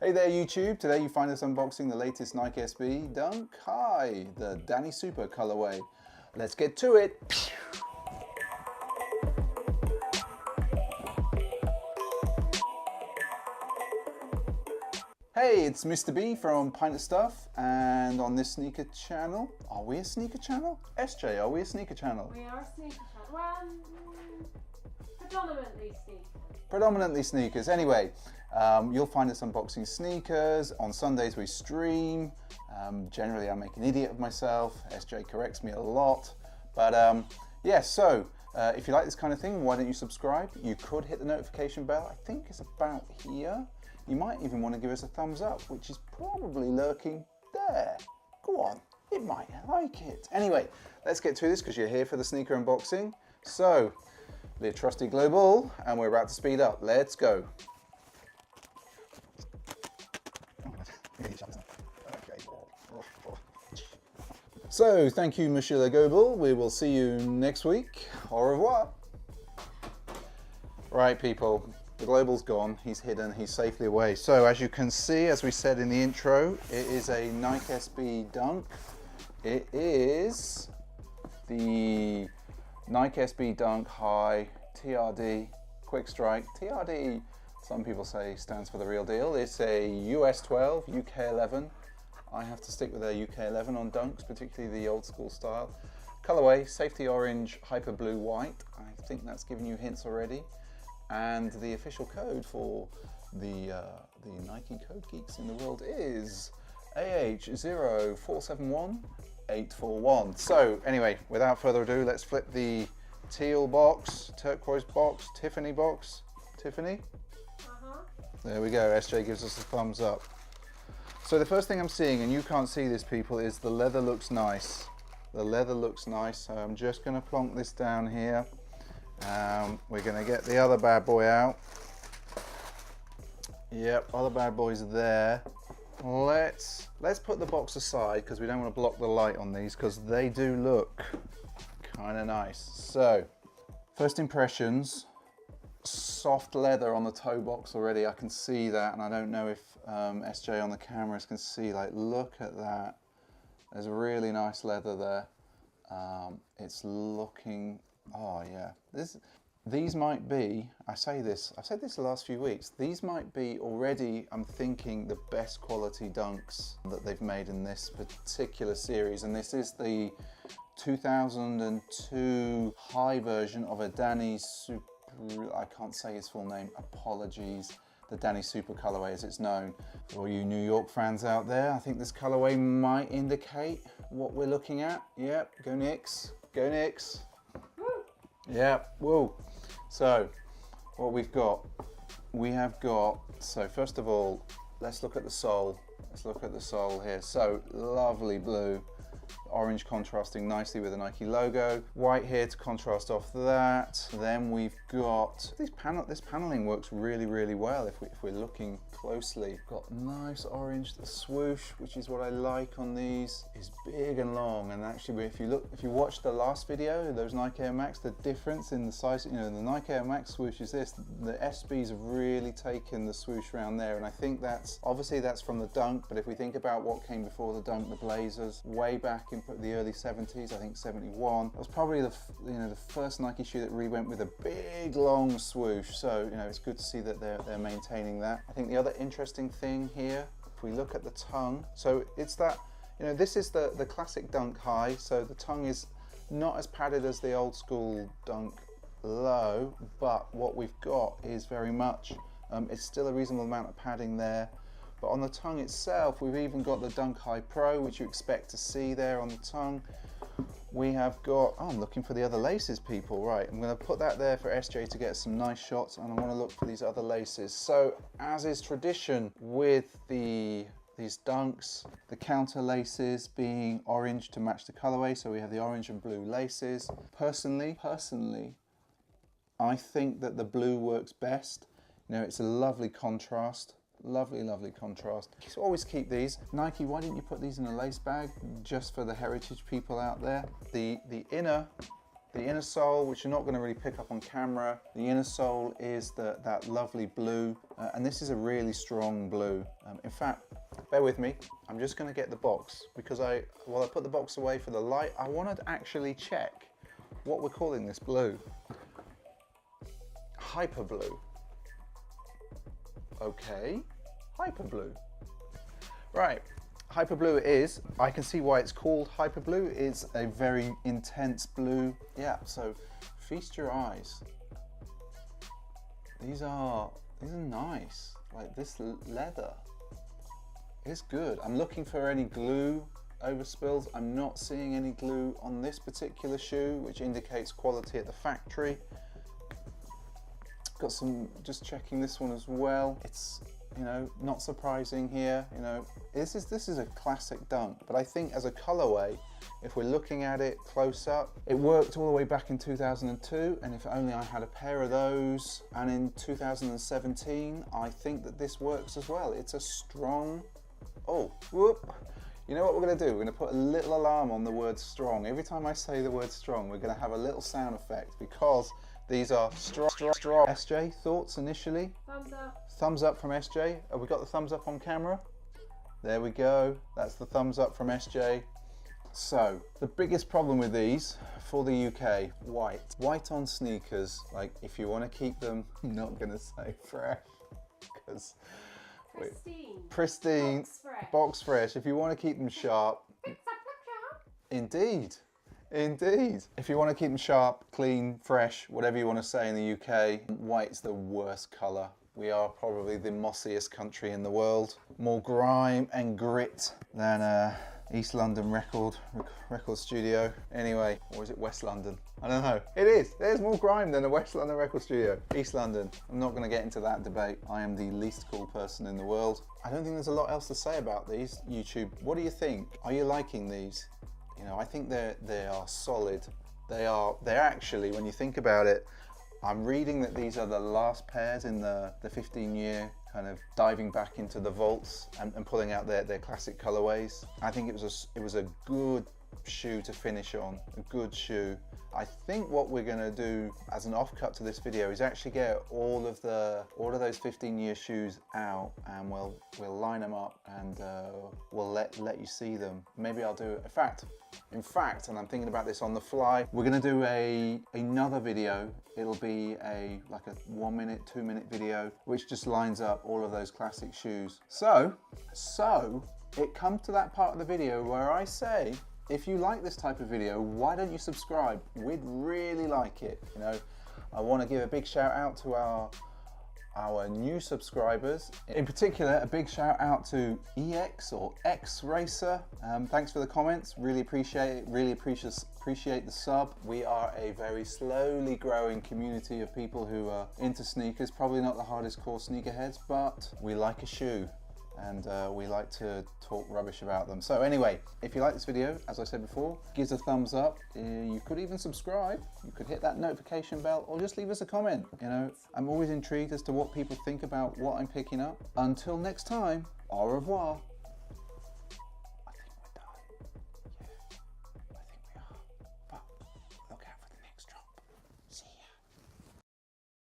Hey there YouTube, today you find us unboxing the latest Nike SB Dunk High, the Danny Super colorway. Let's get to it. Hey, it's Mr. B from Pint of Stuff, and on this sneaker channel, are we a sneaker channel? SJ, are we a sneaker channel? We are a sneaker channel. Well, predominantly sneakers. Predominantly sneakers. Anyway, you'll find us unboxing sneakers. On Sundays we stream. Generally I make an idiot of myself. SJ corrects me a lot. But yeah, so if you like this kind of thing, why don't you subscribe? You could hit the notification bell. I think it's about here. You might even want to give us a thumbs up, which is probably lurking there. Go on, it might like it. Anyway, let's get to this because you're here for the sneaker unboxing. So, the trusty global, and we're about to speed up. Let's go. So, thank you, Monsieur Le Global. We will see you next week. Au revoir. Right, people. The global's gone, he's hidden, he's safely away. So as you can see, as we said in the intro, it is a Nike SB Dunk. It is the Nike SB Dunk High TRD Quick Strike. TRD, some people say, stands for the real deal. It's a US 12, UK 11. I have to stick with a UK 11 on Dunks, particularly the old school style. Colorway, safety orange, hyper blue white. I think that's giving you hints already. And the official code for the Nike code geeks in the world is AH0471841. So anyway, without further ado, let's flip the teal box, turquoise box, Tiffany box. Tiffany? There we go, SJ gives us a thumbs up. So the first thing I'm seeing, and you can't see this people, is the leather looks nice. The leather looks nice, so I'm just gonna plonk this down here. We're going to get the other bad boy out. Yep, other bad boy's there. Let's put the box aside because we don't want to block the light on these because they do look kind of nice. So, first impressions, soft leather on the toe box already. I can see that, and I don't know if SJ on the cameras can see. Like, look at that. There's really nice leather there. It's looking. Oh yeah, these might be, I've said this the last few weeks, these might be already, I'm thinking, the best quality Dunks that they've made in this particular series. And this is the 2002 high version of a Danny Super, I can't say his full name, apologies. The Danny Super colorway as it's known. For all you New York fans out there, I think this colorway might indicate what we're looking at. Yep, go Knicks, go Knicks. Yeah, whoa. So, what we have got, so first of all, let's look at the sole. Let's look at the sole here. So, lovely blue, orange contrasting nicely with the Nike logo. White here to contrast off that. Then we've got, this paneling works really, really well if we're looking closely. Got nice orange, the swoosh, which is what I like on these, is big and long. And actually, if you watch the last video, those Nike Air Max, the difference in the size, you know, the Nike Air Max swoosh is this. The SBs have really taken the swoosh around there, and I think that's, obviously that's from the Dunk, but if we think about what came before the Dunk, the Blazers, way back in the early 70s, I think 71, that was probably the first Nike shoe that really went with a big long swoosh. So, you know, it's good to see that they're maintaining that. I think the other interesting thing here, if we look at the tongue, so it's that, you know, this is the classic Dunk High, so the tongue is not as padded as the old school Dunk Low, but what we've got is very much, it's still a reasonable amount of padding there. But on the tongue itself, we've even got the Dunk High Pro, which you expect to see there on the tongue. We have got, oh, I'm looking for the other laces, people. Right, I'm going to put that there for SJ to get some nice shots, and I want to look for these other laces. So, as is tradition with these Dunks, the counter laces being orange to match the colorway. So we have the orange and blue laces. Personally, I think that the blue works best. You know, it's a lovely contrast. Lovely, lovely contrast. So always keep these. Nike, why didn't you put these in a lace bag just for the heritage people out there? The inner The inner sole, which you're not going to really pick up on camera, the inner sole is that lovely blue, and this is a really strong blue. In fact, bear with me, I'm just going to get the box, because while I put the box away for the light, I want to actually check what we're calling this blue. Hyper blue. Okay, hyper blue. Right, hyper blue it is. I can see why it's called hyper blue. It's a very intense blue. Yeah, so feast your eyes. These are nice. Like this leather is good. I'm looking for any glue over spills. I'm not seeing any glue on this particular shoe, which indicates quality at the factory. Got some, just checking this one as well. It's, you know, not surprising here. You know, this is a classic dunk, but I think as a colorway, if we're looking at it close up, it worked all the way back in 2002, and if only I had a pair of those. And in 2017, I think that this works as well. It's a strong, oh, whoop. You know what we're gonna do? We're gonna put a little alarm on the word strong. Every time I say the word strong, we're gonna have a little sound effect, because these are strong. SJ, thoughts initially? Thumbs up. Thumbs up from SJ. Have we got the thumbs up on camera? There we go. That's the thumbs up from SJ. So, the biggest problem with these for the UK, white. White on sneakers, like if you want to keep them, I'm not going to say fresh, because pristine, box fresh. If you want to keep them sharp, indeed. Indeed. If you want to keep them sharp, clean, fresh, whatever you want to say in the UK, white's the worst colour. We are probably the mossiest country in the world. More grime and grit than East London record studio. Anyway, or is it West London? I don't know. It is. There's more grime than a West London record studio. East London. I'm not going to get into that debate. I am the least cool person in the world. I don't think there's a lot else to say about these. YouTube, what do you think? Are you liking these? You know, I think they are solid. They're actually, when you think about it, I'm reading that these are the last pairs in the 15-year kind of diving back into the vaults and pulling out their classic colorways. I think it was a good shoe to finish on, a good shoe. I think what we're going to do as an offcut to this video is actually get all of those 15-year shoes out, and we'll line them up, and we'll let you see them. Maybe I'll do, in fact, and I'm thinking about this on the fly, we're going to do another video. It'll be like a 1 minute, 2 minute video, which just lines up all of those classic shoes. So it comes to that part of the video where I say, if you like this type of video, why don't you subscribe? We'd really like it. You know, I want to give a big shout out to our new subscribers. In particular, a big shout out to EX or X Racer. Thanks for the comments. Really appreciate it. Really appreciate the sub. We are a very slowly growing community of people who are into sneakers. Probably not the hardest core sneakerheads, but we like a shoe, and we like to talk rubbish about them. So anyway, if you like this video, as I said before, give us a thumbs up. You could even subscribe. You could hit that notification bell, or just leave us a comment. You know, I'm always intrigued as to what people think about what I'm picking up. Until next time, au revoir.